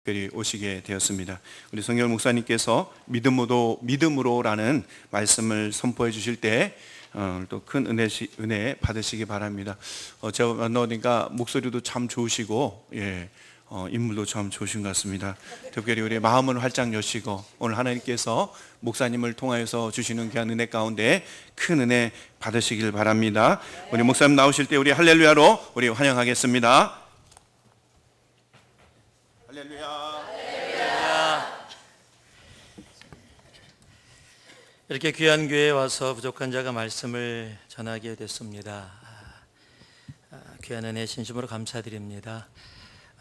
특별히 오시게 되었습니다. 우리 성결 목사님께서 믿음으로라는 말씀을 선포해 주실 때 또 큰 은혜 받으시기 바랍니다. 제가 만나니까 목소리도 참 좋으시고 인물도 참 좋으신 것 같습니다. 특별히 우리 마음을 활짝 여시고 오늘 하나님께서 목사님을 통하여서 주시는 귀한 은혜 가운데 큰 은혜 받으시길 바랍니다. 우리 목사님 나오실 때 우리 할렐루야로 우리 환영하겠습니다. 할렐루야. 이렇게 귀한 교회에 와서 부족한 자가 말씀을 전하게 됐습니다. 귀한 은혜 진심으로 감사드립니다.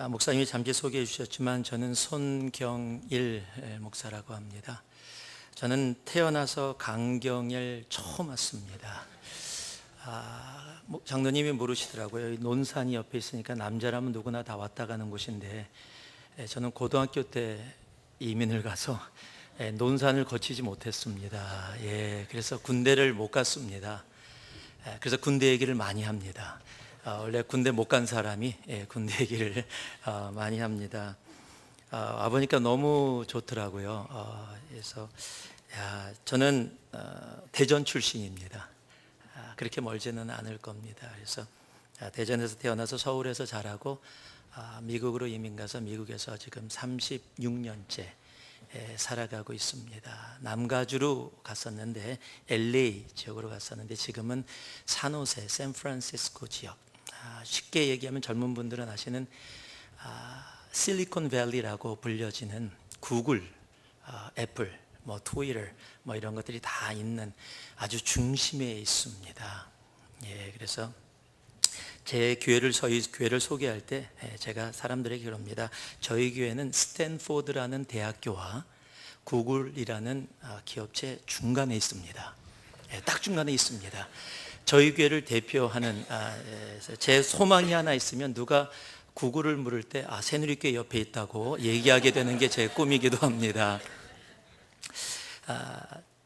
목사님이 잠시 소개해 주셨지만 저는 손경일 목사라고 합니다. 저는 태어나서 강경을 처음 왔습니다. 장로님이 물으시더라고요. 논산이 옆에 있으니까 남자라면 누구나 다 왔다 가는 곳인데 저는 고등학교 때 이민을 가서 논산을 거치지 못했습니다. 그래서 군대를 못 갔습니다. 그래서 군대 얘기를 많이 합니다. 원래 군대 못 간 사람이 군대 얘기를 많이 합니다. 와보니까 너무 좋더라고요. 그래서 저는 대전 출신입니다. 그렇게 멀지는 않을 겁니다. 그래서 대전에서 태어나서 서울에서 자라고 미국으로 이민 가서 미국에서 지금 36년째 살아가고 있습니다. 남가주로 갔었는데 LA 지역으로 갔었는데 지금은 산호세, 샌프란시스코 지역. 쉽게 얘기하면 젊은 분들은 아시는 실리콘밸리라고 불려지는 구글, 애플, 트위터 이런 것들이 다 있는 아주 중심에 있습니다. 그래서 제 저희 교회를 소개할 때 제가 사람들에게 그럽니다. 저희 교회는 스탠포드라는 대학교와 구글이라는 기업체 중간에 있습니다. 딱 중간에 있습니다. 저희 교회를 대표하는 제 소망이 하나 있으면 누가 구글을 물을 때 새누리교회 옆에 있다고 얘기하게 되는 게 제 꿈이기도 합니다.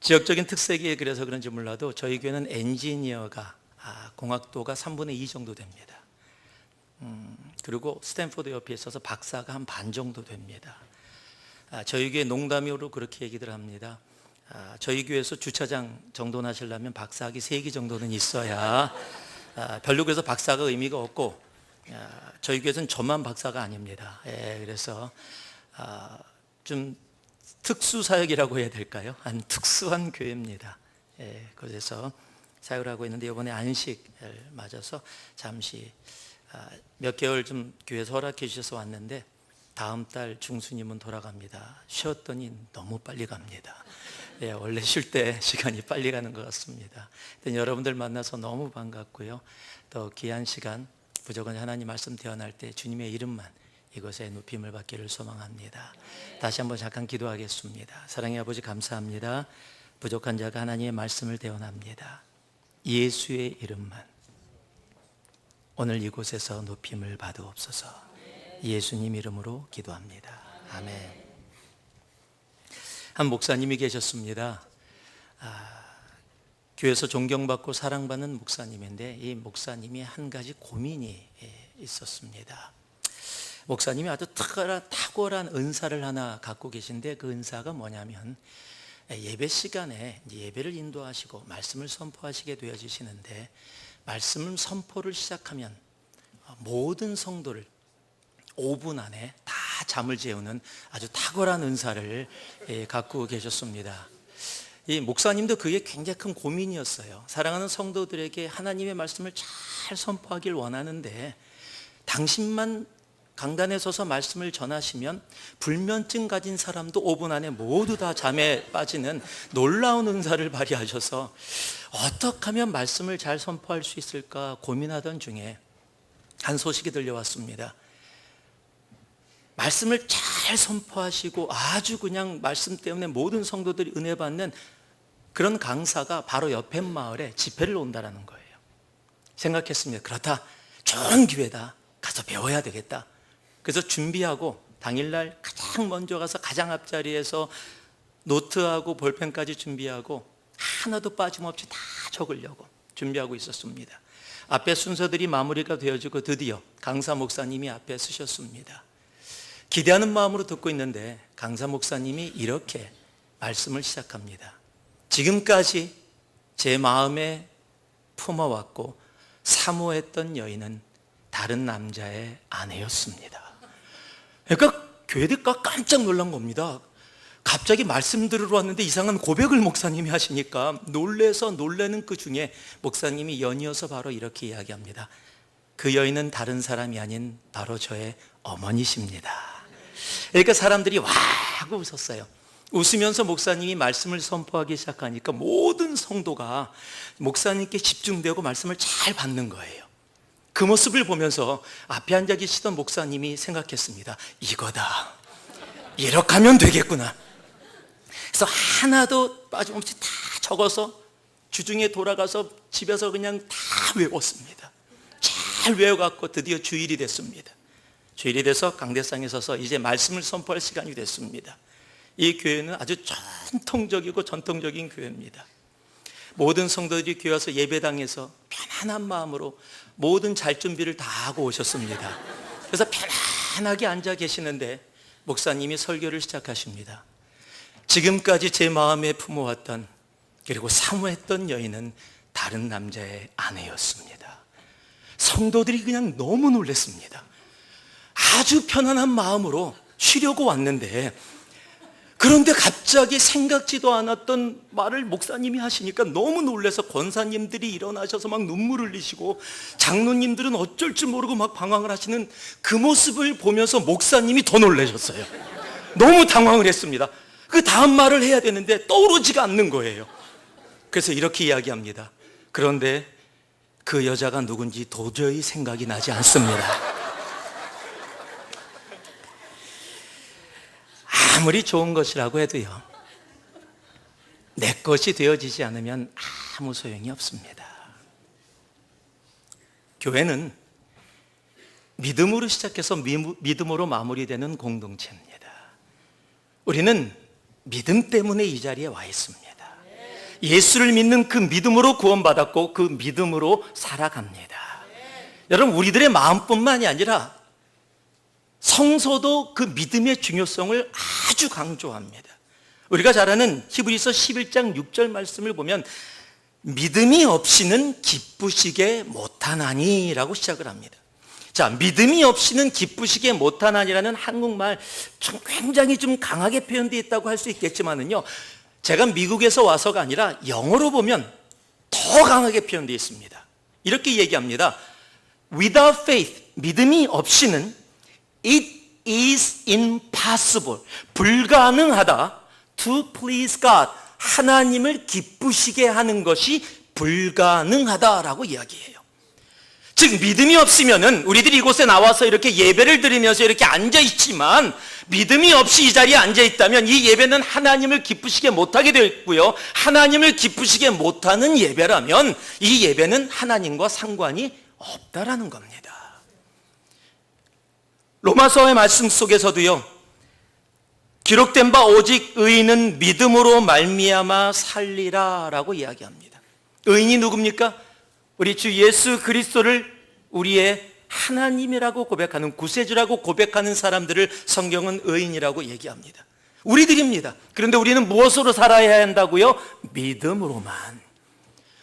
지역적인 특색이 그래서 그런지 몰라도 저희 교회는 엔지니어가 공학도가 3분의 2 정도 됩니다. 그리고 스탠포드 옆에 있어서 박사가 한 반 정도 됩니다. 저희 교회 농담으로 그렇게 얘기들 합니다. 저희 교회에서 주차장 정돈하시려면 박사학위 3개 정도는 있어야 별로 그래서 박사가 의미가 없고 저희 교회에서는 저만 박사가 아닙니다. 그래서 좀 특수사역이라고 해야 될까요? 특수한 교회입니다. 그래서 사역을 하고 있는데 이번에 안식을 맞아서 잠시 몇 개월 좀 교회에서 허락해 주셔서 왔는데 다음 달 중수님은 돌아갑니다. 쉬었더니 너무 빨리 갑니다. 원래 쉴 때 시간이 빨리 가는 것 같습니다. 여러분들 만나서 너무 반갑고요. 또 귀한 시간 부족한 하나님 말씀 대언할 때 주님의 이름만 이곳에 높임을 받기를 소망합니다. 다시 한번 잠깐 기도하겠습니다. 사랑의 아버지 감사합니다. 부족한 자가 하나님의 말씀을 대언합니다. 예수의 이름만 오늘 이곳에서 높임을 받으옵소서. 예수님 이름으로 기도합니다. 아멘. 한 목사님이 계셨습니다. 교회에서 존경받고 사랑받는 목사님인데 이 목사님이 한 가지 고민이 있었습니다. 목사님이 아주 탁월한 은사를 하나 갖고 계신데 그 은사가 뭐냐면 예배 시간에 예배를 인도하시고 말씀을 선포하시게 되어지시는데 말씀을 선포를 시작하면 모든 성도를 5분 안에 다 잠을 재우는 아주 탁월한 은사를 갖고 계셨습니다. 이 목사님도 그게 굉장히 큰 고민이었어요. 사랑하는 성도들에게 하나님의 말씀을 잘 선포하길 원하는데 당신만 강단에 서서 말씀을 전하시면 불면증 가진 사람도 5분 안에 모두 다 잠에 빠지는 놀라운 은사를 발휘하셔서 어떻게 하면 말씀을 잘 선포할 수 있을까 고민하던 중에 한 소식이 들려왔습니다. 말씀을 잘 선포하시고 아주 그냥 말씀 때문에 모든 성도들이 은혜 받는 그런 강사가 바로 옆에 마을에 집회를 온다는 거예요. 생각했습니다. 그렇다, 좋은 기회다, 가서 배워야 되겠다. 그래서 준비하고 당일날 가장 먼저 가서 가장 앞자리에서 노트하고 볼펜까지 준비하고 하나도 빠짐없이 다 적으려고 준비하고 있었습니다. 앞에 순서들이 마무리가 되어지고 드디어 강사 목사님이 앞에 서셨습니다. 기대하는 마음으로 듣고 있는데 강사 목사님이 이렇게 말씀을 시작합니다. 지금까지 제 마음에 품어왔고 사모했던 여인은 다른 남자의 아내였습니다. 그러니까 교회들과 깜짝 놀란 겁니다. 갑자기 말씀 들으러 왔는데 이상한 고백을 목사님이 하시니까 놀래서 놀라는 그 중에 목사님이 연이어서 바로 이렇게 이야기합니다. 그 여인은 다른 사람이 아닌 바로 저의 어머니십니다. 그러니까 사람들이 와 하고 웃었어요. 웃으면서 목사님이 말씀을 선포하기 시작하니까 모든 성도가 목사님께 집중되고 말씀을 잘 받는 거예요. 그 모습을 보면서 앞에 앉아 계시던 목사님이 생각했습니다. 이거다. 이렇게 하면 되겠구나. 그래서 하나도 빠짐없이 다 적어서 주중에 돌아가서 집에서 그냥 다 외웠습니다. 잘 외워갖고 드디어 주일이 됐습니다. 주일이 돼서 강대상에 서서 이제 말씀을 선포할 시간이 됐습니다. 이 교회는 아주 전통적이고 전통적인 교회입니다. 모든 성도들이 교회 와서 예배당에서 편안한 마음으로 모든 잘 준비를 다 하고 오셨습니다. 그래서 편안하게 앉아 계시는데 목사님이 설교를 시작하십니다. 지금까지 제 마음에 품어왔던 그리고 사모했던 여인은 다른 남자의 아내였습니다. 성도들이 그냥 너무 놀랐습니다. 아주 편안한 마음으로 쉬려고 왔는데 그런데 갑자기 생각지도 않았던 말을 목사님이 하시니까 너무 놀라서 권사님들이 일어나셔서 막 눈물 흘리시고 장로님들은 어쩔 줄 모르고 막 방황을 하시는 그 모습을 보면서 목사님이 더 놀라셨어요. 너무 당황을 했습니다. 그 다음 말을 해야 되는데 떠오르지가 않는 거예요. 그래서 이렇게 이야기합니다. 그런데 그 여자가 누군지 도저히 생각이 나지 않습니다. 아무리 좋은 것이라고 해도요, 내 것이 되어지지 않으면 아무 소용이 없습니다. 교회는 믿음으로 시작해서 믿음으로 마무리되는 공동체입니다. 우리는 믿음 때문에 이 자리에 와 있습니다. 예수를 믿는 그 믿음으로 구원받았고 그 믿음으로 살아갑니다. 여러분, 우리들의 마음뿐만이 아니라 성소도 그 믿음의 중요성을 아주 강조합니다. 우리가 잘 아는 히브리서 11장 6절 말씀을 보면 믿음이 없이는 기쁘시게 못하나니 라고 시작을 합니다. 자, 믿음이 없이는 기쁘시게 못하나니라는 한국말 좀 굉장히 좀 강하게 표현되어 있다고 할 수 있겠지만은요, 제가 미국에서 와서가 아니라 영어로 보면 더 강하게 표현되어 있습니다. 이렇게 얘기합니다. Without faith, 믿음이 없이는 It is impossible, 불가능하다. To please God, 하나님을 기쁘시게 하는 것이 불가능하다라고 이야기해요. 즉 믿음이 없으면은 우리들이 이곳에 나와서 이렇게 예배를 드리면서 이렇게 앉아 있지만 믿음이 없이 이 자리에 앉아 있다면 이 예배는 하나님을 기쁘시게 못하게 되었고요, 하나님을 기쁘시게 못하는 예배라면 이 예배는 하나님과 상관이 없다라는 겁니다. 로마서의 말씀 속에서도요, 기록된 바 오직 의인은 믿음으로 말미암아 살리라 라고 이야기합니다. 의인이 누굽니까? 우리 주 예수 그리스도를 우리의 하나님이라고 고백하는, 구세주라고 고백하는 사람들을 성경은 의인이라고 얘기합니다. 우리들입니다. 그런데 우리는 무엇으로 살아야 한다고요? 믿음으로만.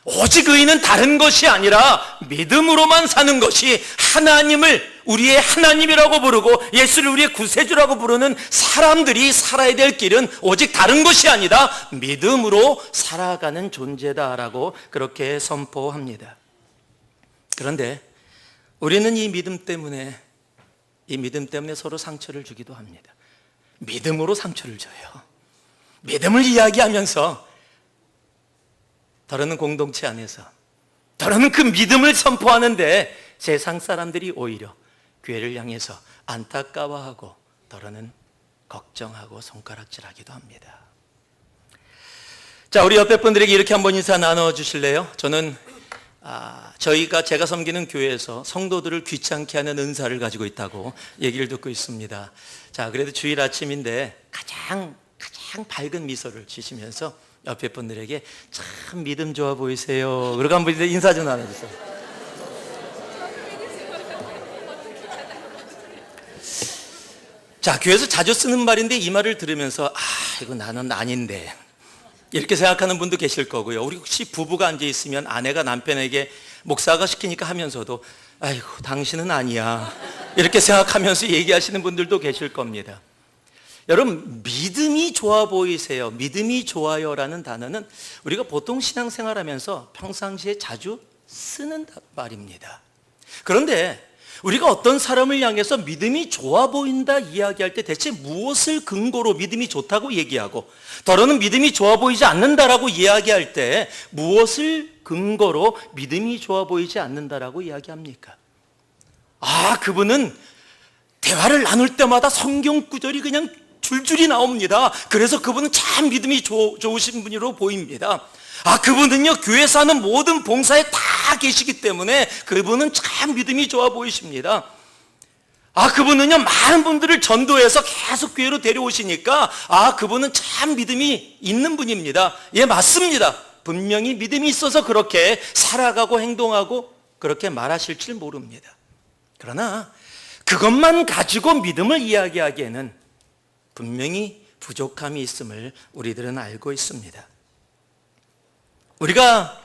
오직 의인은 다른 것이 아니라 믿음으로만 사는 것이, 하나님을 우리의 하나님이라고 부르고 예수를 우리의 구세주라고 부르는 사람들이 살아야 될 길은 오직 다른 것이 아니다, 믿음으로 살아가는 존재다라고 그렇게 선포합니다. 그런데 우리는 이 믿음 때문에 서로 상처를 주기도 합니다. 믿음으로 상처를 줘요. 믿음을 이야기하면서 다른 공동체 안에서 다른 그 믿음을 선포하는데 세상 사람들이 오히려 교회를 향해서 안타까워하고 더러는 걱정하고 손가락질하기도 합니다. 자, 우리 옆에 분들에게 이렇게 한번 인사 나눠주실래요? 저는 제가 섬기는 교회에서 성도들을 귀찮게 하는 은사를 가지고 있다고 얘기를 듣고 있습니다. 자, 그래도 주일 아침인데 가장 밝은 미소를 지시면서 옆에 분들에게 참 믿음 좋아 보이세요. 그러고 한번 인사 좀 나눠주세요. 자, 교회에서 자주 쓰는 말인데 이 말을 들으면서 이거 나는 아닌데 이렇게 생각하는 분도 계실 거고요. 우리 혹시 부부가 앉아 있으면 아내가 남편에게 목사가 시키니까 하면서도 아이고 당신은 아니야 이렇게 생각하면서 얘기하시는 분들도 계실 겁니다. 여러분, 믿음이 좋아 보이세요? 믿음이 좋아요라는 단어는 우리가 보통 신앙생활하면서 평상시에 자주 쓰는 말입니다. 그런데 우리가 어떤 사람을 향해서 믿음이 좋아 보인다 이야기할 때 대체 무엇을 근거로 믿음이 좋다고 얘기하고, 더러는 믿음이 좋아 보이지 않는다라고 이야기할 때 무엇을 근거로 믿음이 좋아 보이지 않는다라고 이야기합니까? 그분은 대화를 나눌 때마다 성경 구절이 그냥 줄줄이 나옵니다. 그래서 그분은 참 믿음이 좋으신 분으로 보입니다. 그분은요, 교회에서 하는 모든 봉사에 다 계시기 때문에 그분은 참 믿음이 좋아 보이십니다. 그분은요, 많은 분들을 전도해서 계속 교회로 데려오시니까 그분은 참 믿음이 있는 분입니다. 예, 맞습니다. 분명히 믿음이 있어서 그렇게 살아가고 행동하고 그렇게 말하실 줄 모릅니다. 그러나 그것만 가지고 믿음을 이야기하기에는 분명히 부족함이 있음을 우리들은 알고 있습니다. 우리가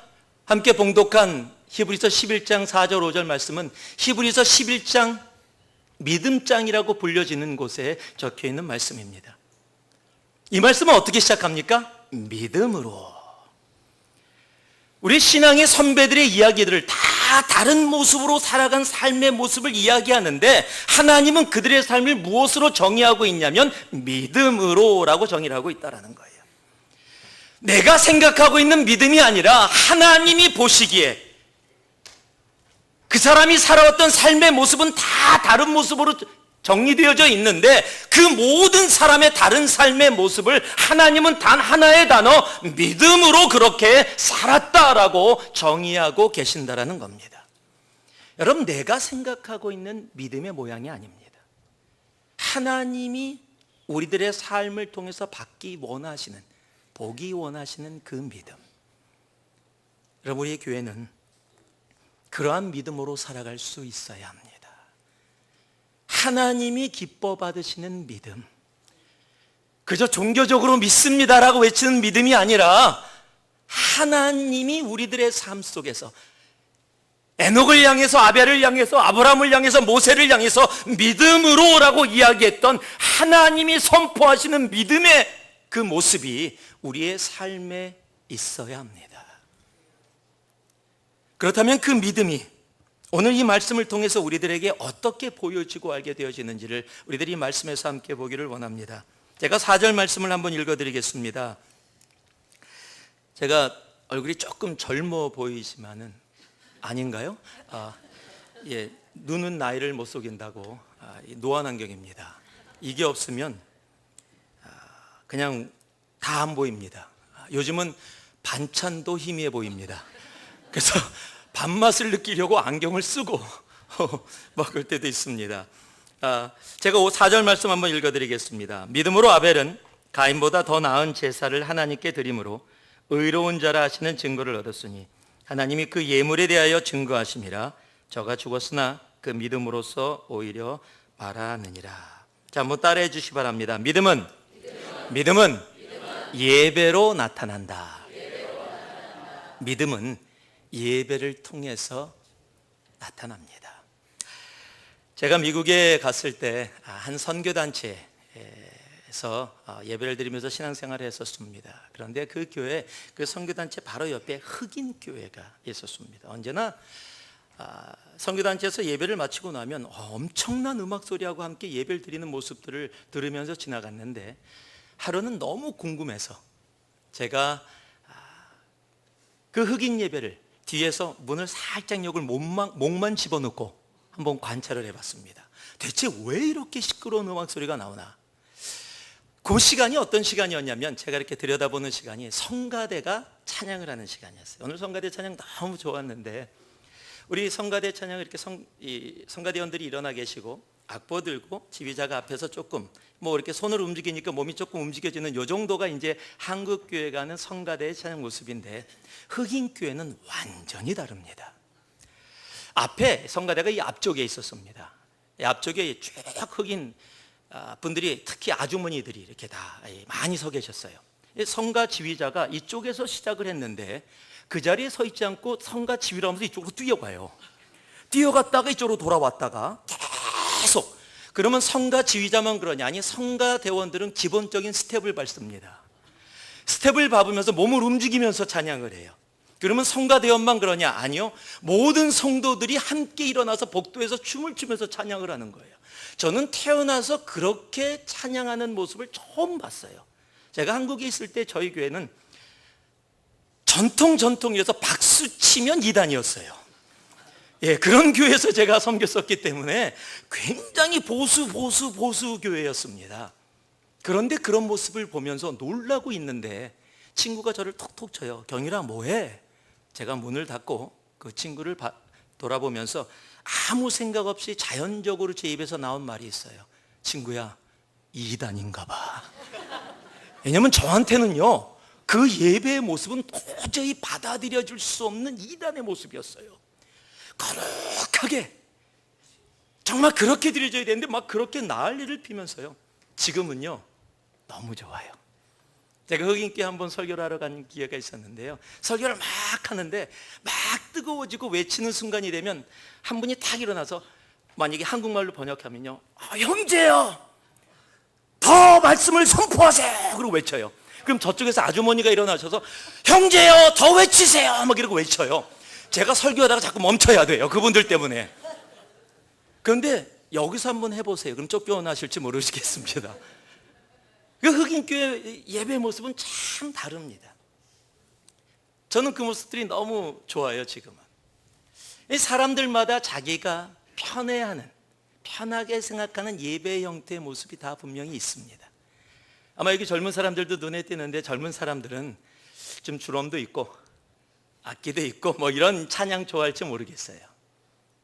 함께 봉독한 히브리서 11장 4절 5절 말씀은 히브리서 11장 믿음장이라고 불려지는 곳에 적혀 있는 말씀입니다. 이 말씀은 어떻게 시작합니까? 믿음으로. 우리 신앙의 선배들의 이야기들을 다 다른 모습으로 살아간 삶의 모습을 이야기하는데, 하나님은 그들의 삶을 무엇으로 정의하고 있냐면 믿음으로라고 정의를 하고 있다는 거예요. 내가 생각하고 있는 믿음이 아니라 하나님이 보시기에 그 사람이 살아왔던 삶의 모습은 다 다른 모습으로 정리되어져 있는데, 그 모든 사람의 다른 삶의 모습을 하나님은 단 하나의 단어 믿음으로 그렇게 살았다라고 정의하고 계신다라는 겁니다. 여러분, 내가 생각하고 있는 믿음의 모양이 아닙니다. 하나님이 우리들의 삶을 통해서 받기 원하시는, 보기 원하시는 그 믿음. 여러분, 우리의 교회는 그러한 믿음으로 살아갈 수 있어야 합니다. 하나님이 기뻐 받으시는 믿음, 그저 종교적으로 믿습니다라고 외치는 믿음이 아니라 하나님이 우리들의 삶 속에서 에녹을 향해서, 아벨을 향해서, 아브라함을 향해서, 모세를 향해서 믿음으로라고 이야기했던 하나님이 선포하시는 믿음의 그 모습이 우리의 삶에 있어야 합니다. 그렇다면 그 믿음이 오늘 이 말씀을 통해서 우리들에게 어떻게 보여지고 알게 되어지는지를 우리들이 이 말씀에서 함께 보기를 원합니다. 제가 4절 말씀을 한번 읽어드리겠습니다. 제가 얼굴이 조금 젊어 보이지만은 아닌가요? 예, 눈은 나이를 못 속인다고 노안환경입니다. 이게 없으면 그냥 다 안 보입니다. 요즘은 반찬도 희미해 보입니다. 그래서 밥맛을 느끼려고 안경을 쓰고 먹을 때도 있습니다. 제가 4절 말씀 한번 읽어드리겠습니다. 믿음으로 아벨은 가인보다 더 나은 제사를 하나님께 드림으로 의로운 자라 하시는 증거를 얻었으니 하나님이 그 예물에 대하여 증거하심이라. 저가 죽었으나 그 믿음으로써 오히려 말하느니라. 자, 한번 따라해 주시기 바랍니다. 믿음은 예배로 나타난다. 믿음은 예배를 통해서 나타납니다. 제가 미국에 갔을 때 한 선교단체에서 예배를 드리면서 신앙생활을 했었습니다. 그런데 그 교회, 그 선교단체 바로 옆에 흑인 교회가 있었습니다. 언제나 선교단체에서 예배를 마치고 나면 엄청난 음악 소리하고 함께 예배를 드리는 모습들을 들으면서 지나갔는데, 하루는 너무 궁금해서 제가 그 흑인 예배를 뒤에서 문을 살짝 열고 목만 집어넣고 한번 관찰을 해봤습니다. 대체 왜 이렇게 시끄러운 음악 소리가 나오나? 그 시간이 어떤 시간이었냐면, 제가 이렇게 들여다보는 시간이 성가대가 찬양을 하는 시간이었어요. 오늘 성가대 찬양 너무 좋았는데, 우리 성가대 찬양 이렇게 성가대원들이 일어나 계시고 악보 들고 지휘자가 앞에서 조금 이렇게 손을 움직이니까 몸이 조금 움직여지는 요 정도가 이제 한국 교회가 하는 성가대의 찬양 모습인데, 흑인 교회는 완전히 다릅니다. 앞에 성가대가 이 앞쪽에 있었습니다. 이 앞쪽에 쭉 흑인 분들이, 특히 아주머니들이 이렇게 다 많이 서 계셨어요. 성가 지휘자가 이쪽에서 시작을 했는데 그 자리에 서 있지 않고 성가 지휘를 하면서 이쪽으로 뛰어가요. 뛰어갔다가 이쪽으로 돌아왔다가 계속. 그러면 성가 지휘자만 그러냐? 아니, 성가 대원들은 기본적인 스텝을 밟습니다. 스텝을 밟으면서 몸을 움직이면서 찬양을 해요. 그러면 성가 대원만 그러냐? 아니요, 모든 성도들이 함께 일어나서 복도에서 춤을 추면서 찬양을 하는 거예요. 저는 태어나서 그렇게 찬양하는 모습을 처음 봤어요. 제가 한국에 있을 때 저희 교회는 전통이어서 박수 치면 이단이었어요. 그런 교회에서 제가 섬겼었기 때문에 굉장히 보수 교회였습니다. 그런데 그런 모습을 보면서 놀라고 있는데 친구가 저를 톡톡 쳐요. 경일아, 뭐해? 제가 문을 닫고 그 친구를 돌아보면서 아무 생각 없이 자연적으로 제 입에서 나온 말이 있어요. 친구야, 이단인가 봐. 왜냐면 저한테는요, 그 예배의 모습은 도저히 받아들여질 수 없는 이단의 모습이었어요. 거룩하게, 정말 그렇게 드려져야 되는데 막 그렇게 난리를 피면서요. 지금은요, 너무 좋아요. 제가 흑인교회 한번 설교를 하러 간 기회가 있었는데요, 설교를 막 하는데 막 뜨거워지고 외치는 순간이 되면 한 분이 탁 일어나서, 만약에 한국말로 번역하면요, 형제요, 더 말씀을 선포하세요, 그러고 외쳐요. 그럼 저쪽에서 아주머니가 일어나셔서 형제요, 더 외치세요, 막 이러고 외쳐요. 제가 설교하다가 자꾸 멈춰야 돼요, 그분들 때문에. 그런데 여기서 한번 해보세요. 그럼 쫓겨나실지 모르시겠습니다. 그 흑인교회 예배 모습은 참 다릅니다. 저는 그 모습들이 너무 좋아요. 지금은 사람들마다 자기가 편해하는, 편하게 생각하는 예배의 형태의 모습이 다 분명히 있습니다. 아마 여기 젊은 사람들도 눈에 띄는데, 젊은 사람들은 좀 주럼도 있고 악기도 있고 뭐 이런 찬양 좋아할지 모르겠어요.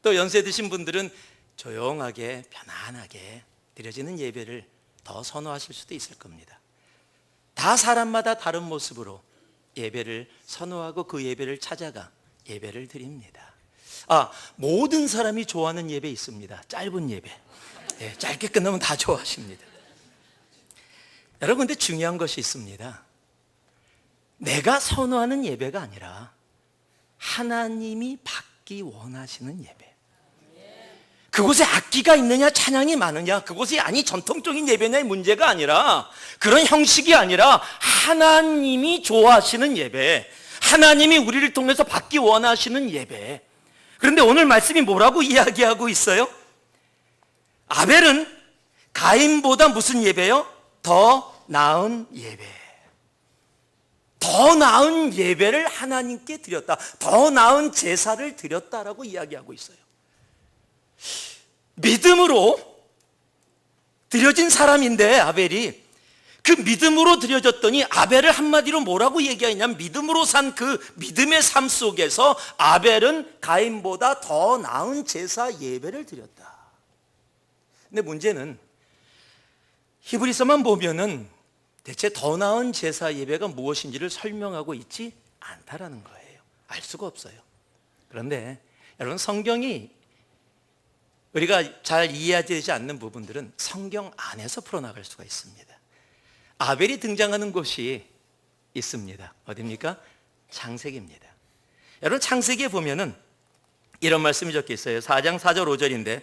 또 연세 드신 분들은 조용하게 편안하게 드려지는 예배를 더 선호하실 수도 있을 겁니다. 다 사람마다 다른 모습으로 예배를 선호하고 그 예배를 찾아가 예배를 드립니다. 모든 사람이 좋아하는 예배 있습니다. 짧은 예배. 짧게 끝나면 다 좋아하십니다. 여러분, 근데 중요한 것이 있습니다. 내가 선호하는 예배가 아니라 하나님이 받기 원하시는 예배. 그곳에 악기가 있느냐 찬양이 많으냐, 그곳이 전통적인 예배냐의 문제가 아니라, 그런 형식이 아니라 하나님이 좋아하시는 예배, 하나님이 우리를 통해서 받기 원하시는 예배. 그런데 오늘 말씀이 뭐라고 이야기하고 있어요? 아벨은 가인보다 무슨 예배요? 더 나은 예배. 더 나은 예배를 하나님께 드렸다, 더 나은 제사를 드렸다라고 이야기하고 있어요. 믿음으로 드려진 사람인데 아벨이, 그 믿음으로 드려졌더니 아벨을 한마디로 뭐라고 얘기하냐면, 믿음으로 산 그 믿음의 삶 속에서 아벨은 가인보다 더 나은 제사 예배를 드렸다. 근데 문제는 히브리서만 보면은 대체 더 나은 제사 예배가 무엇인지를 설명하고 있지 않다라는 거예요. 알 수가 없어요. 그런데 여러분, 성경이 우리가 잘 이해되지 않는 부분들은 성경 안에서 풀어나갈 수가 있습니다. 아벨이 등장하는 곳이 있습니다. 어디입니까? 창세기입니다. 여러분, 창세기에 보면은 이런 말씀이 적혀 있어요. 4장 4절 5절인데,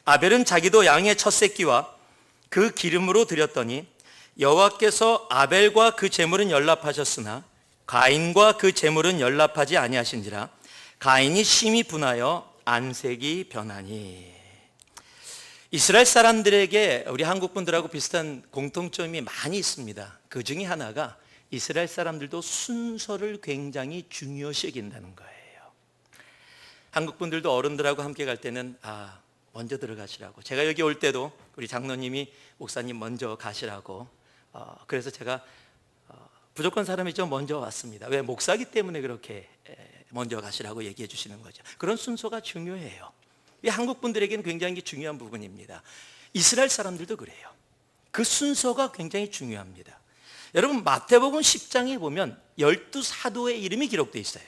아벨은 자기도 양의 첫 새끼와 그 기름으로 드렸더니 여호와께서 아벨과 그 제물은 연락하셨으나 가인과 그 제물은 연락하지 아니하신지라 가인이 심히 분하여 안색이 변하니. 이스라엘 사람들에게 우리 한국 분들하고 비슷한 공통점이 많이 있습니다. 그 중에 하나가 이스라엘 사람들도 순서를 굉장히 중요시 여긴다는 거예요. 한국 분들도 어른들하고 함께 갈 때는 먼저 들어가시라고, 제가 여기 올 때도 우리 장로님이 목사님 먼저 가시라고, 그래서 제가 무조건 사람이 좀 먼저 왔습니다. 왜? 목사기 때문에 그렇게 먼저 가시라고 얘기해 주시는 거죠. 그런 순서가 중요해요. 이 한국 분들에게는 굉장히 중요한 부분입니다. 이스라엘 사람들도 그래요. 그 순서가 굉장히 중요합니다. 여러분, 마태복음 10장에 보면 12사도의 이름이 기록되어 있어요.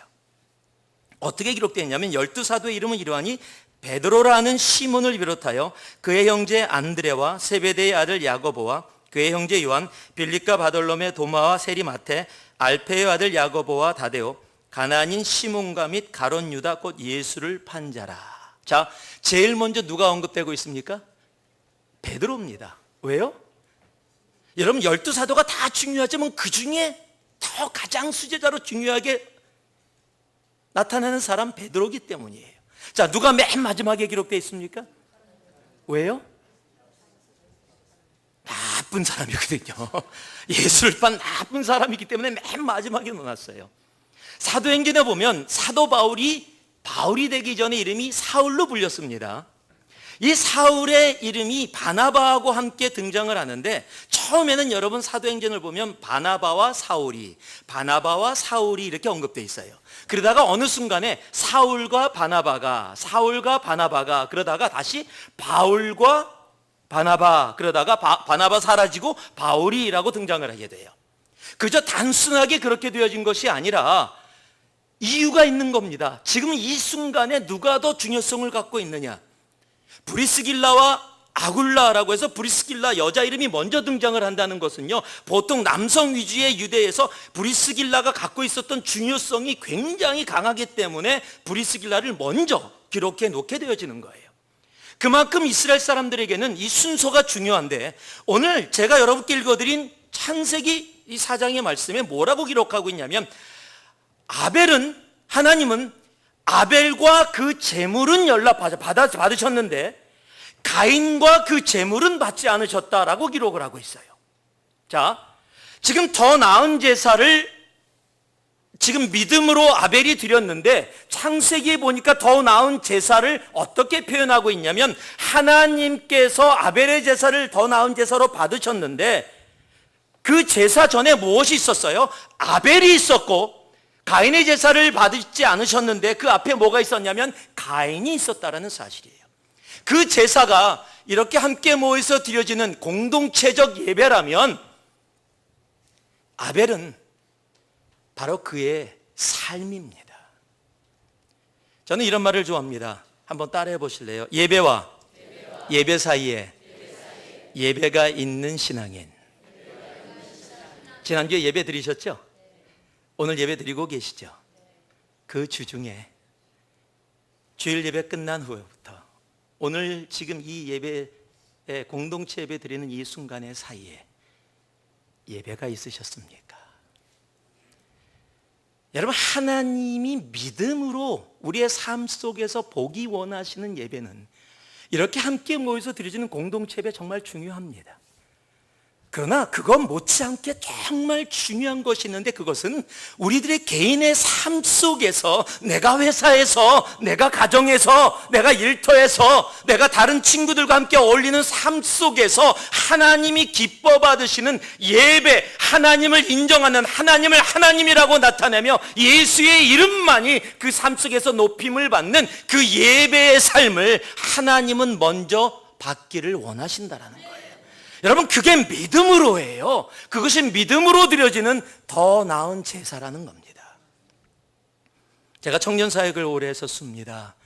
어떻게 기록되어 있냐면 12사도의 이름은 이러하니 베드로라는 시몬을 비롯하여 그의 형제 안드레와 세베대의 아들 야고보와 그의 형제 요한, 빌립과 바돌로메, 도마와 세리마테, 알페의 아들 야고보와 다데오, 가나안인 시몬과 및 가롯 유다 곧 예수를 판 자라. 자, 제일 먼저 누가 언급되고 있습니까? 베드로입니다. 왜요? 여러분 12사도가 다 중요하지만 그 중에 더 가장 수제자로 중요하게 나타나는 사람 베드로이기 때문이에요. 자, 누가 맨 마지막에 기록되어 있습니까? 왜요? 나쁜 사람이거든요. 예수를 판 나쁜 사람이기 때문에 맨 마지막에 넣어놨어요. 사도행전에 보면 사도 바울이 되기 전에 이름이 사울로 불렸습니다. 이 사울의 이름이 바나바하고 함께 등장을 하는데, 처음에는 여러분 사도행전을 보면 바나바와 사울이 이렇게 언급되어 있어요. 그러다가 어느 순간에 사울과 바나바가 그러다가 다시 바울과 바나바, 그러다가 바나바 사라지고 바울이라고 등장을 하게 돼요. 그저 단순하게 그렇게 되어진 것이 아니라 이유가 있는 겁니다. 지금 이 순간에 누가 더 중요성을 갖고 있느냐? 브리스길라와 아굴라라고 해서 브리스길라 여자 이름이 먼저 등장을 한다는 것은요, 보통 남성 위주의 유대에서 브리스길라가 갖고 있었던 중요성이 굉장히 강하기 때문에 브리스길라를 먼저 기록해 놓게 되어지는 거예요. 그만큼 이스라엘 사람들에게는 이 순서가 중요한데, 오늘 제가 여러분께 읽어드린 창세기 이 4장의 말씀에 뭐라고 기록하고 있냐면, 하나님은 아벨과 그 제물은 받으셨는데 가인과 그 제물은 받지 않으셨다라고 기록을 하고 있어요. 자, 지금 더 나은 제사를 지금 믿음으로 아벨이 드렸는데, 창세기에 보니까 더 나은 제사를 어떻게 표현하고 있냐면, 하나님께서 아벨의 제사를 더 나은 제사로 받으셨는데 그 제사 전에 무엇이 있었어요? 아벨이 있었고, 가인의 제사를 받지 않으셨는데 그 앞에 뭐가 있었냐면 가인이 있었다라는 사실이에요. 그 제사가 이렇게 함께 모여서 드려지는 공동체적 예배라면, 아벨은 바로 그의 삶입니다. 저는 이런 말을 좋아합니다. 한번 따라해 보실래요? 예배와 예배 사이에 예배가 있는 신앙인. 지난주에 예배 드리셨죠? 오늘 예배 드리고 계시죠? 그 주중에 주일 예배 끝난 후부터 오늘 지금 이 예배에 공동체 예배 드리는 이 순간의 사이에 예배가 있으셨습니까? 여러분, 하나님이 믿음으로 우리의 삶 속에서 보기 원하시는 예배는 이렇게 함께 모여서 드려지는 공동체 예배 정말 중요합니다. 그러나 그건 못지않게 정말 중요한 것이 있는데, 그것은 우리들의 개인의 삶 속에서, 내가 회사에서, 내가 가정에서, 내가 일터에서, 내가 다른 친구들과 함께 어울리는 삶 속에서 하나님이 기뻐 받으시는 예배, 하나님을 인정하는, 하나님을 하나님이라고 나타내며 예수의 이름만이 그 삶 속에서 높임을 받는 그 예배의 삶을 하나님은 먼저 받기를 원하신다라는 거예요. 여러분, 그게 믿음으로 해요. 그것이 믿음으로 드려지는 더 나은 제사라는 겁니다. 제가 청년 사역을 오래 했었습니다.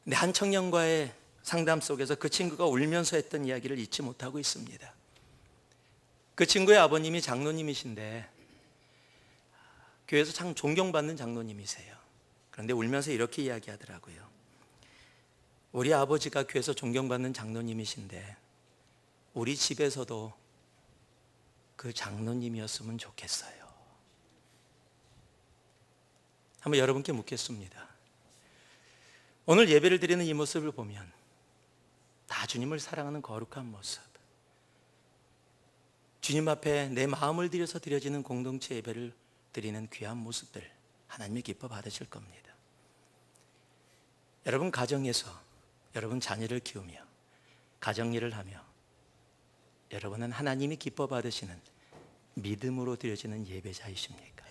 근데 한 청년과의 상담 속에서 그 친구가 울면서 했던 이야기를 잊지 못하고 있습니다. 그 친구의 아버님이 장로님이신데 교회에서 참 존경받는 장로님이세요. 그런데 울면서 이렇게 이야기하더라고요. 우리 아버지가 교회에서 존경받는 장로님이신데 우리 집에서도 그 장로님이었으면 좋겠어요. 한번 여러분께 묻겠습니다. 오늘 예배를 드리는 이 모습을 보면 다 주님을 사랑하는 거룩한 모습, 주님 앞에 내 마음을 들여서 드려지는 공동체 예배를 드리는 귀한 모습들, 하나님이 기뻐 받으실 겁니다. 여러분 가정에서 여러분 자녀를 키우며 가정일을 하며 여러분은 하나님이 기뻐 받으시는 믿음으로 드려지는 예배자이십니까?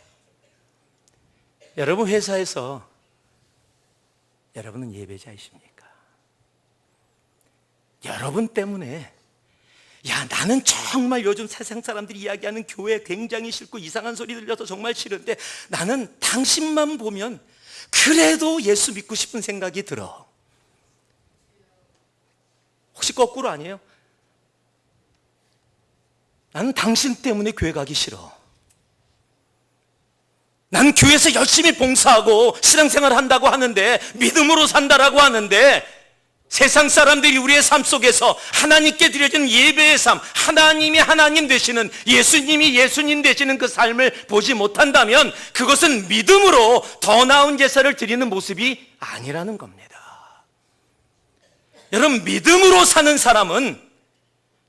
여러분 회사에서 여러분은 예배자이십니까? 여러분 때문에 나는 정말 요즘 세상 사람들이 이야기하는 교회 굉장히 싫고 이상한 소리 들려서 정말 싫은데 나는 당신만 보면 그래도 예수 믿고 싶은 생각이 들어. 거꾸로 아니에요? 나는 당신 때문에 교회 가기 싫어. 난 교회에서 열심히 봉사하고 신앙생활 한다고 하는데, 믿음으로 산다라고 하는데, 세상 사람들이 우리의 삶 속에서 하나님께 드려지는 예배의 삶, 하나님이 하나님 되시는, 예수님이 예수님 되시는 그 삶을 보지 못한다면 그것은 믿음으로 더 나은 제사를 드리는 모습이 아니라는 겁니다. 여러분, 믿음으로 사는 사람은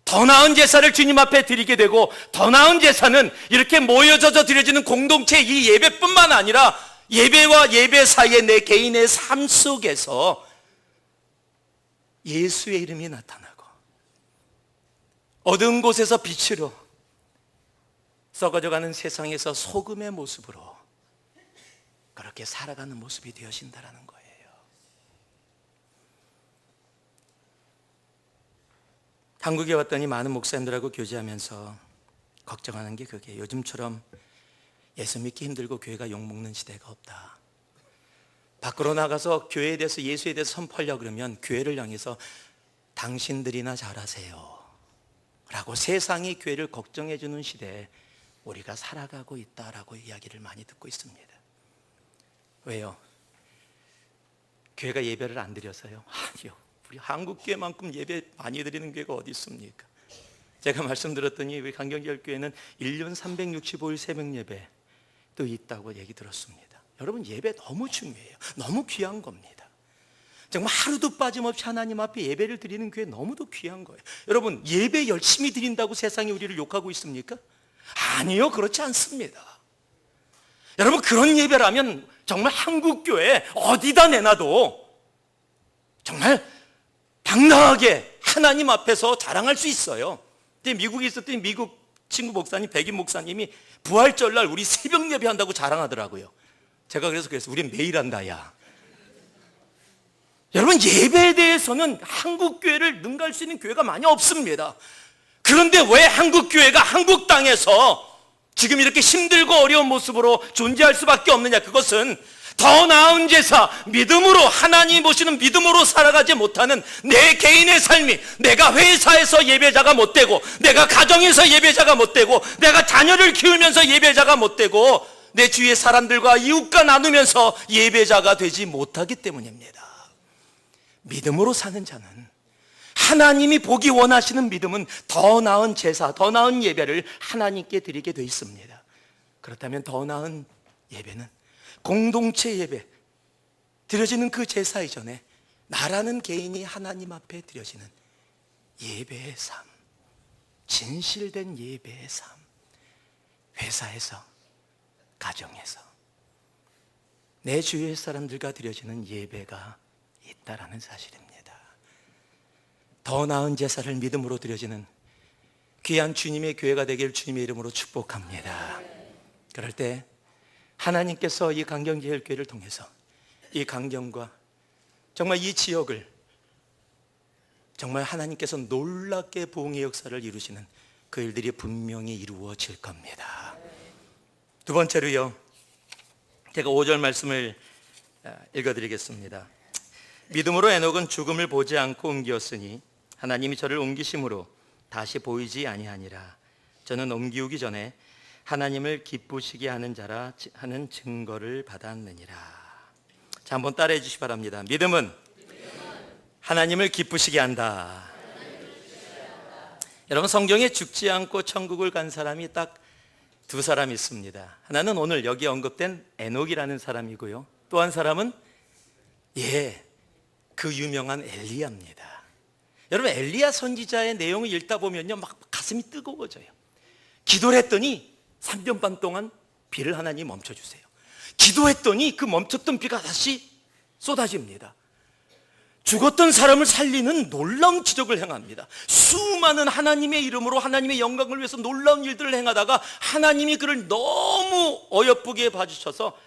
더 나은 제사를 주님 앞에 드리게 되고, 더 나은 제사는 이렇게 모여져서 드려지는 공동체 이 예배뿐만 아니라 예배와 예배 사이에 내 개인의 삶 속에서 예수의 이름이 나타나고, 어두운 곳에서 빛으로, 썩어져가는 세상에서 소금의 모습으로 그렇게 살아가는 모습이 되어진다는 거예요. 한국에 왔더니 많은 목사님들하고 교제하면서 걱정하는 게 그게, 요즘처럼 예수 믿기 힘들고 교회가 욕먹는 시대가 없다. 밖으로 나가서 교회에 대해서, 예수에 대해서 선포하려고 그러면 교회를 향해서 당신들이나 잘하세요 라고 세상이 교회를 걱정해 주는 시대에 우리가 살아가고 있다라고 이야기를 많이 듣고 있습니다. 왜요? 교회가 예배를 안 드려서요? 아니요. 우리 한국교회만큼 예배 많이 드리는 교회가 어디 있습니까? 제가 말씀드렸더니 우리 강경제일교회는 1년 365일 새벽 예배 또 있다고 얘기 들었습니다. 여러분, 예배 너무 중요해요. 너무 귀한 겁니다. 정말 하루도 빠짐없이 하나님 앞에 예배를 드리는 교회 너무도 귀한 거예요. 여러분, 예배 열심히 드린다고 세상이 우리를 욕하고 있습니까? 아니요, 그렇지 않습니다. 여러분, 그런 예배라면 정말 한국교회 어디다 내놔도 정말 당당하게 하나님 앞에서 자랑할 수 있어요. 근데 미국에 있었더니 미국 친구 목사님, 백인 목사님이 부활절날 우리 새벽 예배 한다고 자랑하더라고요. 제가 그래서 우린 매일 한다, 야. 여러분, 예배에 대해서는 한국 교회를 능가할 수 있는 교회가 많이 없습니다. 그런데 왜 한국 교회가 한국 땅에서 지금 이렇게 힘들고 어려운 모습으로 존재할 수밖에 없느냐? 그것은 더 나은 제사, 믿음으로, 하나님 보시는 믿음으로 살아가지 못하는 내 개인의 삶이, 내가 회사에서 예배자가 못 되고, 내가 가정에서 예배자가 못 되고, 내가 자녀를 키우면서 예배자가 못 되고, 내 주위의 사람들과 이웃과 나누면서 예배자가 되지 못하기 때문입니다. 믿음으로 사는 자는, 하나님이 보기 원하시는 믿음은 더 나은 제사, 더 나은 예배를 하나님께 드리게 돼 있습니다. 그렇다면 더 나은 예배는 공동체 예배, 드려지는 그 제사 이전에 나라는 개인이 하나님 앞에 드려지는 예배의 삶, 진실된 예배의 삶, 회사에서, 가정에서 내 주위의 사람들과 드려지는 예배가 있다라는 사실입니다. 더 나은 제사를 믿음으로 드려지는 귀한 주님의 교회가 되길 주님의 이름으로 축복합니다. 그럴 때 하나님께서 이 강경제일교회를 통해서 이 강경과 정말 이 지역을 정말 하나님께서 놀랍게 부흥의 역사를 이루시는 그 일들이 분명히 이루어질 겁니다. 두 번째로요, 제가 5절 말씀을 읽어드리겠습니다. 믿음으로 에녹은 죽음을 보지 않고 옮기었으니 하나님이 저를 옮기심으로 다시 보이지 아니하니라. 저는 옮기우기 전에 하나님을 기쁘시게 하는 자라 하는 증거를 받았느니라. 자, 한번 따라해 주시기 바랍니다. 믿음은 하나님을 기쁘시게 한다. 여러분, 성경에 죽지 않고 천국을 간 사람이 딱 두 사람이 있습니다. 하나는 오늘 여기 언급된 에녹이라는 사람이고요, 또 한 사람은 그 유명한 엘리야입니다. 여러분, 엘리야 선지자의 내용을 읽다 보면요, 막 가슴이 뜨거워져요. 기도를 했더니 3년 반 동안 비를 하나님 멈춰주세요. 기도했더니 그 멈췄던 비가 다시 쏟아집니다. 죽었던 사람을 살리는 놀라운 기적을 행합니다. 수많은 하나님의 이름으로 하나님의 영광을 위해서 놀라운 일들을 행하다가 하나님이 그를 너무 어여쁘게 봐주셔서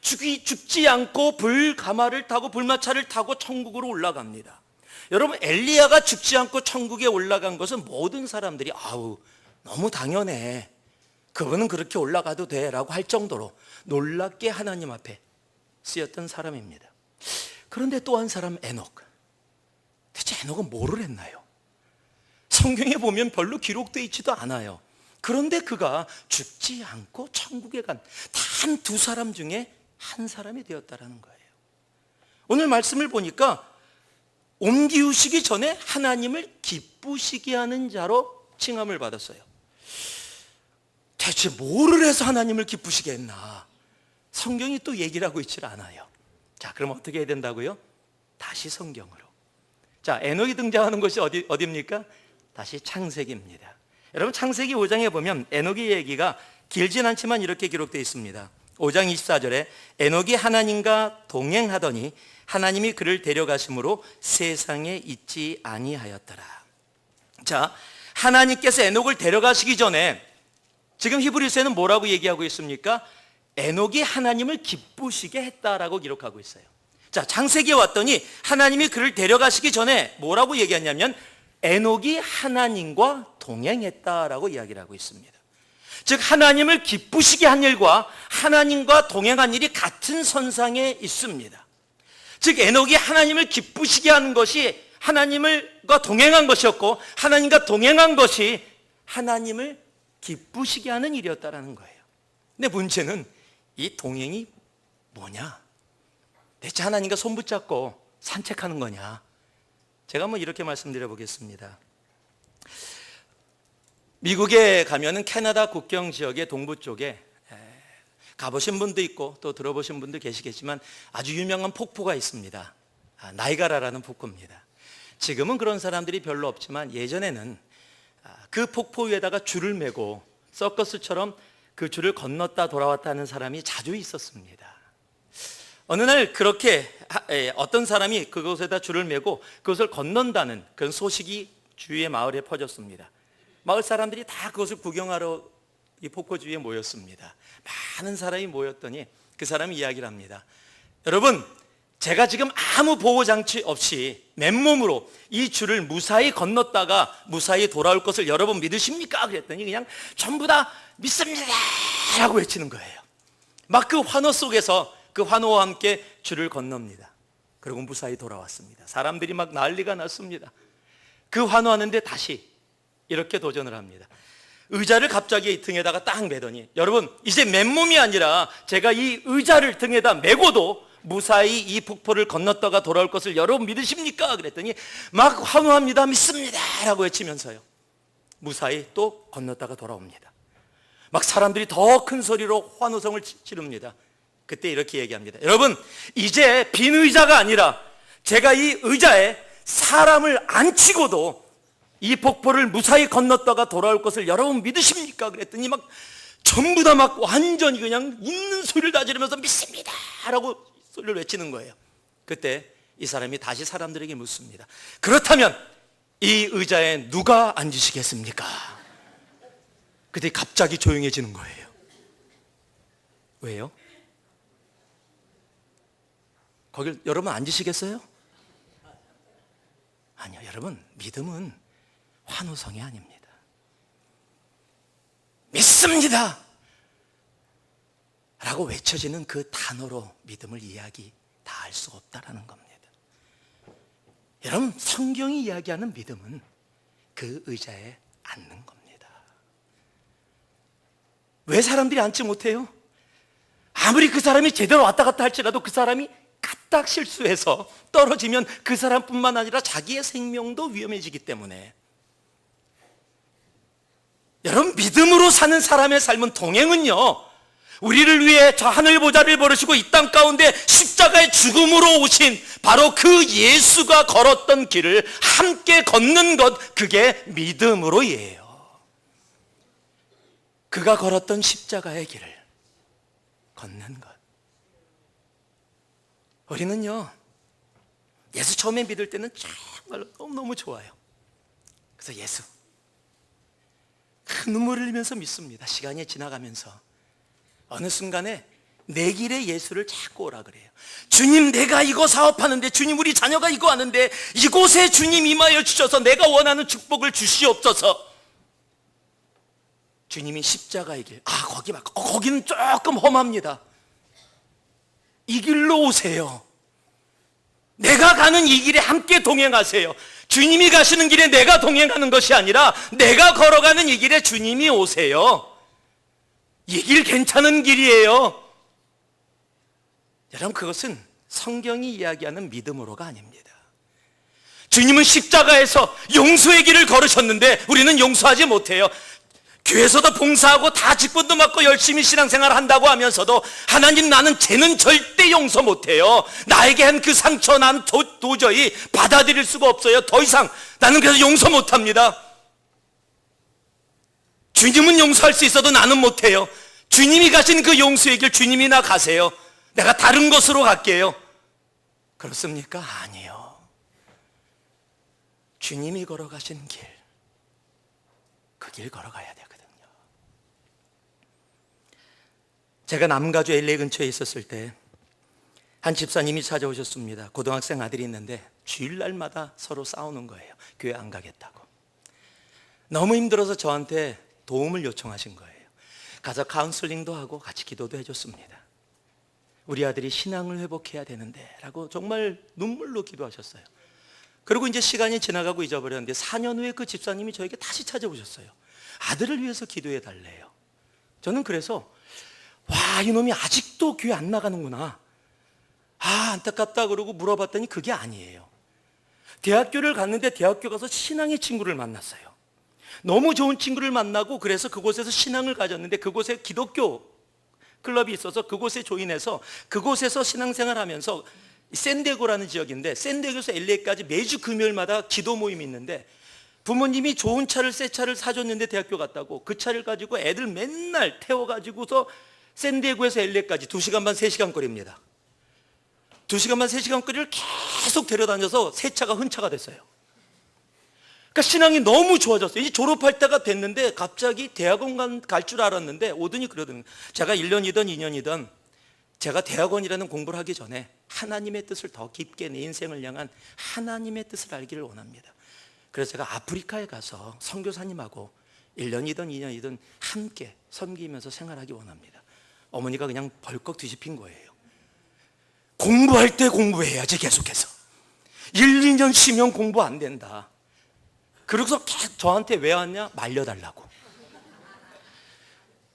죽지 않고 불가마를 타고 불마차를 타고 천국으로 올라갑니다. 여러분, 엘리야가 죽지 않고 천국에 올라간 것은 모든 사람들이 아우, 너무 당연해, 그분은 그렇게 올라가도 돼 라고 할 정도로 놀랍게 하나님 앞에 쓰였던 사람입니다. 그런데 또 한 사람 에녹, 대체 에녹은 뭐를 했나요? 성경에 보면 별로 기록되어 있지도 않아요. 그런데 그가 죽지 않고 천국에 간 단 두 사람 중에 한 사람이 되었다라는 거예요. 오늘 말씀을 보니까 옮기우시기 전에 하나님을 기쁘시게 하는 자로 칭함을 받았어요. 대체 뭐를 해서 하나님을 기쁘시게 했나? 성경이 또 얘기를 하고 있질 않아요. 자, 그럼 어떻게 해야 된다고요? 다시 성경으로. 자, 에녹이 등장하는 곳이 어디입니까? 다시 창세기입니다. 여러분, 창세기 5장에 보면 에녹의 얘기가 길진 않지만 이렇게 기록되어 있습니다. 5장 24절에 에녹이 하나님과 동행하더니 하나님이 그를 데려가심으로 세상에 있지 아니하였더라. 자, 하나님께서 에녹을 데려가시기 전에 지금 히브리서에는 뭐라고 얘기하고 있습니까? 에녹이 하나님을 기쁘시게 했다라고 기록하고 있어요. 자, 창세기에 왔더니 하나님이 그를 데려가시기 전에 뭐라고 얘기하냐면 에녹이 하나님과 동행했다라고 이야기를 하고 있습니다. 즉, 하나님을 기쁘시게 한 일과 하나님과 동행한 일이 같은 선상에 있습니다. 즉, 에녹이 하나님을 기쁘시게 하는 것이 하나님과 동행한 것이었고, 하나님과 동행한 것이 하나님을 기쁘시게 하는 일이었다라는 거예요. 근데 문제는 이 동행이 뭐냐? 대체 하나님과 손 붙잡고 산책하는 거냐? 제가 한번 이렇게 말씀드려 보겠습니다. 미국에 가면은 캐나다 국경 지역의 동부 쪽에 가보신 분도 있고 또 들어보신 분도 계시겠지만 아주 유명한 폭포가 있습니다. 나이가라라는 폭포입니다. 지금은 그런 사람들이 별로 없지만 예전에는 그 폭포 위에다가 줄을 메고 서커스처럼 그 줄을 건넜다 돌아왔다 하는 사람이 자주 있었습니다. 어느 날 그렇게 어떤 사람이 그곳에다 줄을 메고 그것을 건넌다는 그런 소식이 주위의 마을에 퍼졌습니다. 마을 사람들이 다 그것을 구경하러 이 폭포 주위에 모였습니다. 많은 사람이 모였더니 그 사람이 이야기를 합니다. 여러분, 제가 지금 아무 보호장치 없이 맨몸으로 이 줄을 무사히 건넜다가 무사히 돌아올 것을 여러분 믿으십니까? 그랬더니 그냥 전부 다 믿습니다 라고 외치는 거예요. 막 그 환호 속에서 그 환호와 함께 줄을 건넙니다. 그리고 무사히 돌아왔습니다. 사람들이 막 난리가 났습니다. 그 환호하는데 다시 이렇게 도전을 합니다. 의자를 갑자기 등에다가 딱 매더니, 여러분, 이제 맨몸이 아니라 제가 이 의자를 등에다 메고도 무사히 이 폭포를 건넜다가 돌아올 것을 여러분 믿으십니까? 그랬더니 막 환호합니다. 믿습니다 라고 외치면서요, 무사히 또 건넜다가 돌아옵니다. 막 사람들이 더 큰 소리로 환호성을 지릅니다. 그때 이렇게 얘기합니다. 여러분, 이제 빈 의자가 아니라 제가 이 의자에 사람을 앉히고도 이 폭포를 무사히 건넜다가 돌아올 것을 여러분 믿으십니까? 그랬더니 막 전부 다 막 완전히 그냥 있는 소리를 다 지르면서 믿습니다 라고 소리를 외치는 거예요. 그때 이 사람이 다시 사람들에게 묻습니다. 그렇다면 이 의자에 누가 앉으시겠습니까? 그때 갑자기 조용해지는 거예요. 왜요? 거길 여러분 앉으시겠어요? 아니요, 여러분, 믿음은 환호성이 아닙니다. 믿습니다 라고 외쳐지는 그 단어로 믿음을 이야기 다 할 수 없다라는 겁니다. 여러분, 성경이 이야기하는 믿음은 그 의자에 앉는 겁니다. 왜 사람들이 앉지 못해요? 아무리 그 사람이 제대로 왔다 갔다 할지라도 그 사람이 까딱 실수해서 떨어지면 그 사람뿐만 아니라 자기의 생명도 위험해지기 때문에, 여러분, 믿음으로 사는 사람의 삶은, 동행은요, 우리를 위해 저 하늘 보좌를 버리시고 이 땅 가운데 십자가의 죽음으로 오신 바로 그 예수가 걸었던 길을 함께 걷는 것, 그게 믿음으로예요. 그가 걸었던 십자가의 길을 걷는 것. 우리는요, 예수 처음에 믿을 때는 정말 너무너무 좋아요. 그래서 예수, 큰 눈물을 흘리면서 믿습니다. 시간이 지나가면서 어느 순간에 내 길에 예수를 자꾸 오라 그래요. 주님, 내가 이거 사업하는데, 주님, 우리 자녀가 이거 하는데, 이곳에 주님 임하여 주셔서 내가 원하는 축복을 주시옵소서. 주님이 십자가의 길, 거기는 조금 험합니다. 이 길로 오세요. 내가 가는 이 길에 함께 동행하세요. 주님이 가시는 길에 내가 동행하는 것이 아니라 내가 걸어가는 이 길에 주님이 오세요. 이 길 괜찮은 길이에요. 여러분, 그것은 성경이 이야기하는 믿음으로가 아닙니다. 주님은 십자가에서 용서의 길을 걸으셨는데 우리는 용서하지 못해요. 교회에서도 봉사하고 다 직분도 맡고 열심히 신앙생활을 한다고 하면서도 하나님, 나는 죄는 절대 용서 못해요. 나에게 한 그 상처 난 도저히 받아들일 수가 없어요. 더 이상 나는 그래서 용서 못합니다. 주님은 용서할 수 있어도 나는 못해요. 주님이 가신 그 용서의 길, 주님이나 가세요. 내가 다른 곳으로 갈게요. 그렇습니까? 아니요. 주님이 걸어가신 길, 그 길 걸어가야 되거든요. 제가 남가주 LA 근처에 있었을 때 한 집사님이 찾아오셨습니다. 고등학생 아들이 있는데 주일날마다 서로 싸우는 거예요. 교회 안 가겠다고. 너무 힘들어서 저한테 도움을 요청하신 거예요. 가서 카운슬링도 하고 같이 기도도 해줬습니다. 우리 아들이 신앙을 회복해야 되는데 라고 정말 눈물로 기도하셨어요. 그리고 이제 시간이 지나가고 잊어버렸는데 4년 후에 그 집사님이 저에게 다시 찾아오셨어요. 아들을 위해서 기도해 달래요. 저는 그래서 와, 이놈이 아직도 교회 안 나가는구나. 안타깝다 그러고 물어봤더니 그게 아니에요. 대학교를 갔는데 대학교 가서 신앙의 친구를 만났어요. 너무 좋은 친구를 만나고 그래서 그곳에서 신앙을 가졌는데 그곳에 기독교 클럽이 있어서 그곳에 조인해서 그곳에서 신앙생활 하면서 샌디에고라는 지역인데 샌디에고에서 LA까지 매주 금요일마다 기도 모임이 있는데 부모님이 좋은 차를, 새 차를 사줬는데 대학교 갔다고 그 차를 가지고 애들 맨날 태워가지고서 샌디에고에서 LA까지 2시간 반, 3시간 거리입니다. 2시간 반, 3시간 거리를 계속 데려다녀서 새 차가 흔차가 됐어요. 그러니까 신앙이 너무 좋아졌어요. 이제 졸업할 때가 됐는데 갑자기 대학원 갈 줄 알았는데 오더니 그러더니 제가 1년이든 2년이든 제가 대학원이라는 공부를 하기 전에 하나님의 뜻을 더 깊게 내 인생을 향한 하나님의 뜻을 알기를 원합니다. 그래서 제가 아프리카에 가서 선교사님하고 1년이든 2년이든 함께 섬기면서 생활하기 원합니다. 어머니가 그냥 벌컥 뒤집힌 거예요. 공부할 때 공부해야지 계속해서. 1, 2년 쉬면 공부 안 된다. 그러고서 계속 저한테 왜 왔냐? 말려달라고.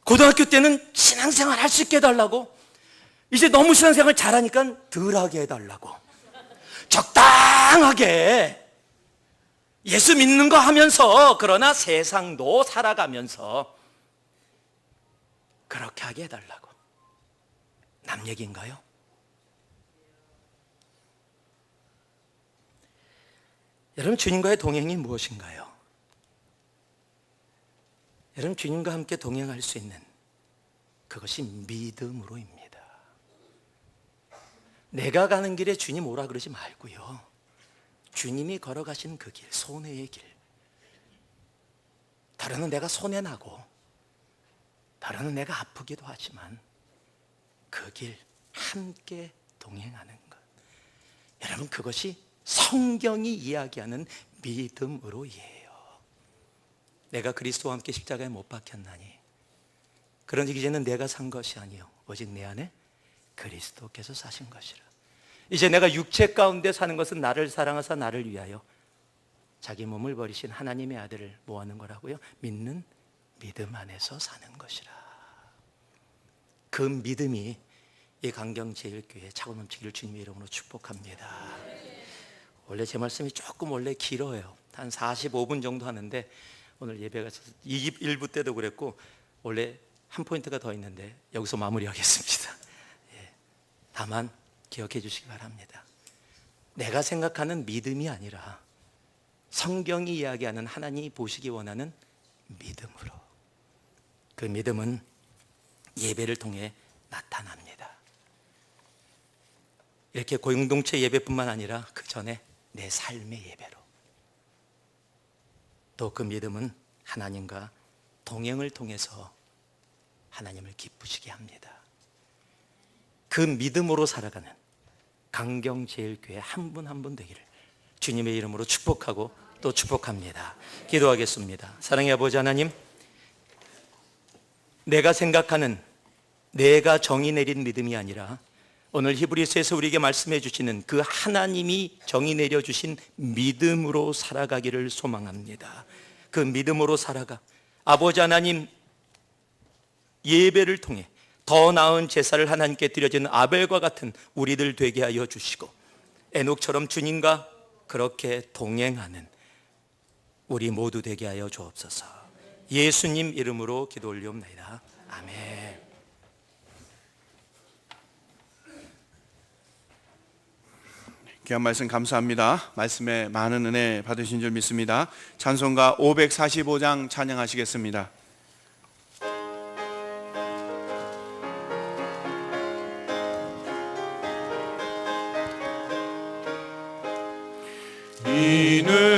고등학교 때는 신앙생활 할 수 있게 해달라고. 이제 너무 신앙생활 잘하니까 덜하게 해달라고. 적당하게 예수 믿는 거 하면서 그러나 세상도 살아가면서 그렇게 하게 해달라고. 남 얘기인가요? 여러분, 주님과의 동행이 무엇인가요? 여러분, 주님과 함께 동행할 수 있는 그것이 믿음으로입니다. 내가 가는 길에 주님 오라 그러지 말고요. 주님이 걸어가신 그 길, 손해의 길. 다른은 내가 손해나고 다른은 내가 아프기도 하지만 그 길 함께 동행하는 것. 여러분, 그것이 성경이 이야기하는 믿음으로이에요. 내가 그리스도와 함께 십자가에 못 박혔나니 그런즉 이제는 내가 산 것이 아니요 오직 내 안에 그리스도께서 사신 것이라. 이제 내가 육체 가운데 사는 것은 나를 사랑하사 나를 위하여 자기 몸을 버리신 하나님의 아들을 모하는 거라고요. 믿는 믿음 안에서 사는 것이라. 그 믿음이 이 강경제일교회 차고 넘치기를 주님의 이름으로 축복합니다. 원래 제 말씀이 조금 원래 길어요. 한 45분 정도 하는데 오늘 예배가 1부 때도 그랬고 원래 한 포인트가 더 있는데 여기서 마무리하겠습니다. 다만 기억해 주시기 바랍니다. 내가 생각하는 믿음이 아니라 성경이 이야기하는 하나님이 보시기 원하는 믿음으로. 그 믿음은 예배를 통해 나타납니다. 이렇게 공동체 예배뿐만 아니라 그 전에 내 삶의 예배로. 또 그 믿음은 하나님과 동행을 통해서 하나님을 기쁘시게 합니다. 그 믿음으로 살아가는 강경제일교회 한 분 한 분 되기를 주님의 이름으로 축복하고 또 축복합니다. 기도하겠습니다. 사랑의 아버지 하나님, 내가 생각하는 내가 정의 내린 믿음이 아니라 오늘 히브리서에서 우리에게 말씀해 주시는 그 하나님이 정의 내려 주신 믿음으로 살아가기를 소망합니다. 그 믿음으로 살아가 아버지 하나님 예배를 통해 더 나은 제사를 하나님께 드려지는 아벨과 같은 우리들 되게 하여 주시고 에녹처럼 주님과 그렇게 동행하는 우리 모두 되게 하여 주옵소서. 예수님 이름으로 기도 올리옵나이다. 아멘. 귀한 말씀 감사합니다. 말씀에 많은 은혜 받으신 줄 믿습니다. 찬송가 545장 찬양하시겠습니다. 이는